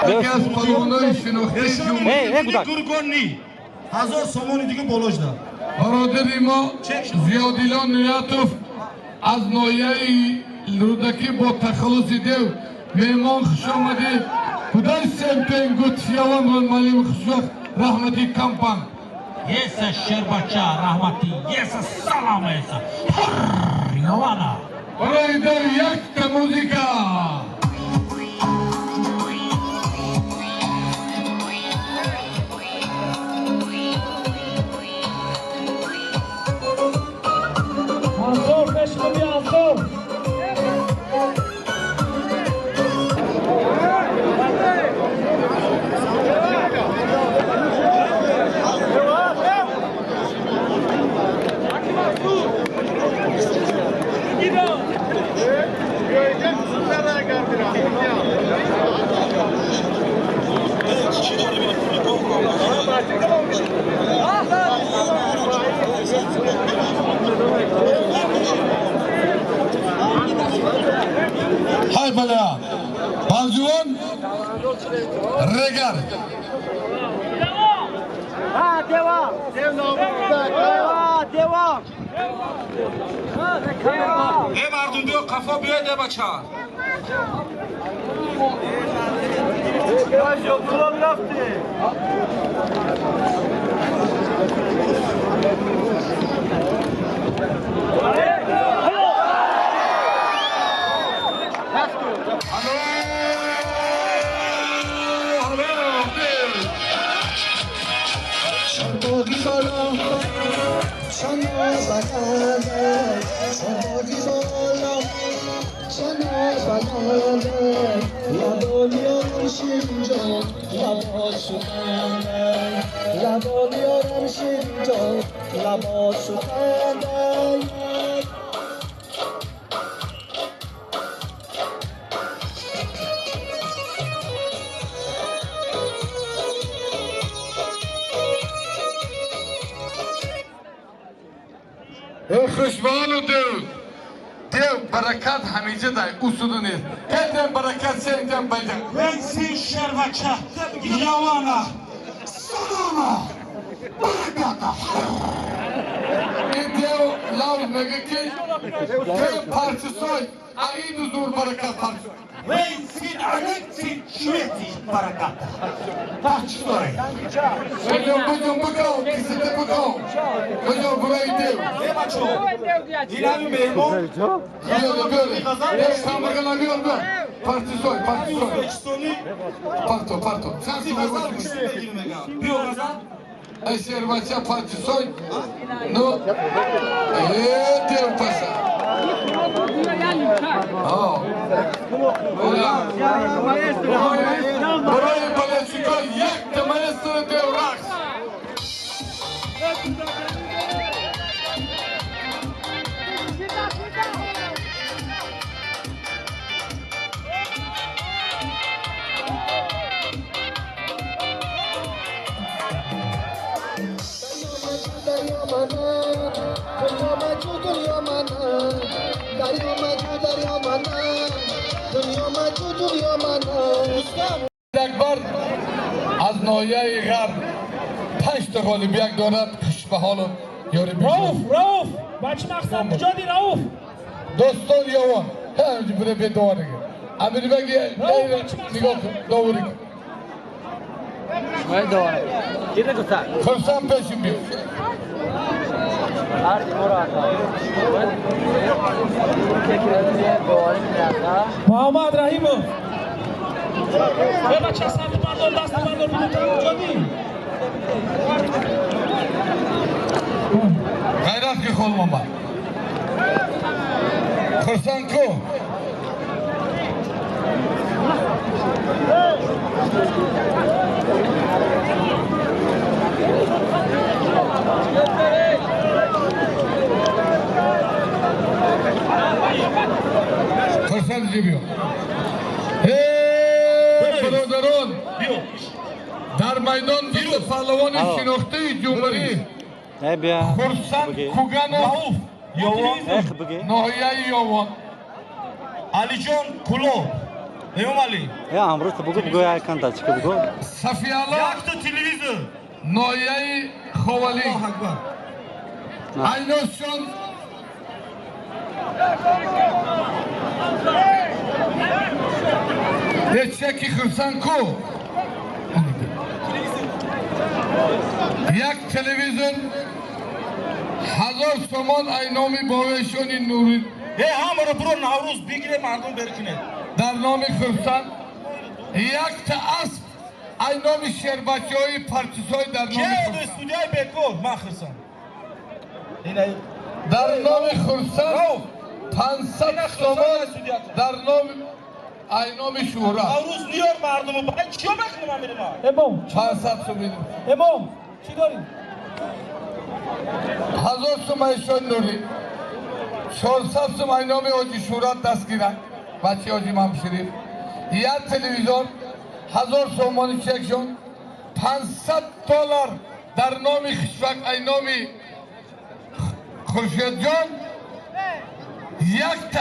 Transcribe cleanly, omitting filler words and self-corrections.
یکی از پلوانای شناخته جمهوری گرگانی 1000 سومانی دیگه بالاش داد. برادر ما زیادیلان نیاتوف از نایه رودکی با تخلص دیو مهمان خوش آمدید. خدای سمتین گوتفیاوان مالیم خوش رحمتی کمپان. Yesa Sherbacha rahmati, yesa salam yesa. Yavana. برای در یک تا موزیکا. Ansor peşine bir ansor. های بلا بازوان رگر ای مردم بیا قفا بیاید بچه خوشبال دیو برکت همیشه دای اصول نیست کتن برکت سنتن بیدن Yesa Sherbacha Yavana. سلاما برکت این دیو لاو نگه که دیو پارچسای این زور برکت پارچسای Wensin Alexin Shveti barakata. پارچسای بجون بگو کسیده بگو بجون برای دیو ای بچه این همین مهمان بیاره سامرگانا بیار بیار پارچسای پارتو سنسی بگوش بیا غزن Eşer bacha partisoy no dev pasa burayı balesiko yak da maestro dev raks Akbar az noyayı gar taş da golü bir ak donat kış bahalı yürü bir Rauf, başı maksat mücadele Rauf. dostlar yavan hem buraya bir doğru gel amiri bagi nigok doğru gel Vay doğru. Gide kutar. kırsan peşin bir Ardi Murata. Muhammed Rahimov. Ve bacha sabit bardor dast bardor bidon mücadele. gayrat ki kolmama kırsan ko kırsan gibi برادران در میدان دو پهلوان شناخته جمهوری خرسند کوگانوف ناحیه یاوان علیجان کلو امام علی یا امروز تو بگو بگو یا کانتا چیکار بگو Safiyala یک تا تلویزیون Noyai Hovali الله اکبر Aynoshun Deçeki kırsan ku Yak televizyon Hazır somon aynomi boveşoni nurin ای همه برو نوروز بگیره مردم برکنه Dar nomi kırsan Yak ta asp Aynomi şerbaçoyi partisoy dar nomi که دو kırsan استودیوی بکن من خرسم اینه Dar nomi kırsan Pansat somon Dar nomi Aynomi şura نوروز نیار مردم رو برای چیا بکنم من میرم امام Pansat somon امام چی داری؟ Hazır sumayşon nuri Şorsat sumay nomi oji şurat daskirak Bachi oji mam şerif Ya televizyon Hazır somoni çekşon $500 Dar nomi kışbak ay nomi Khurshedjon Yak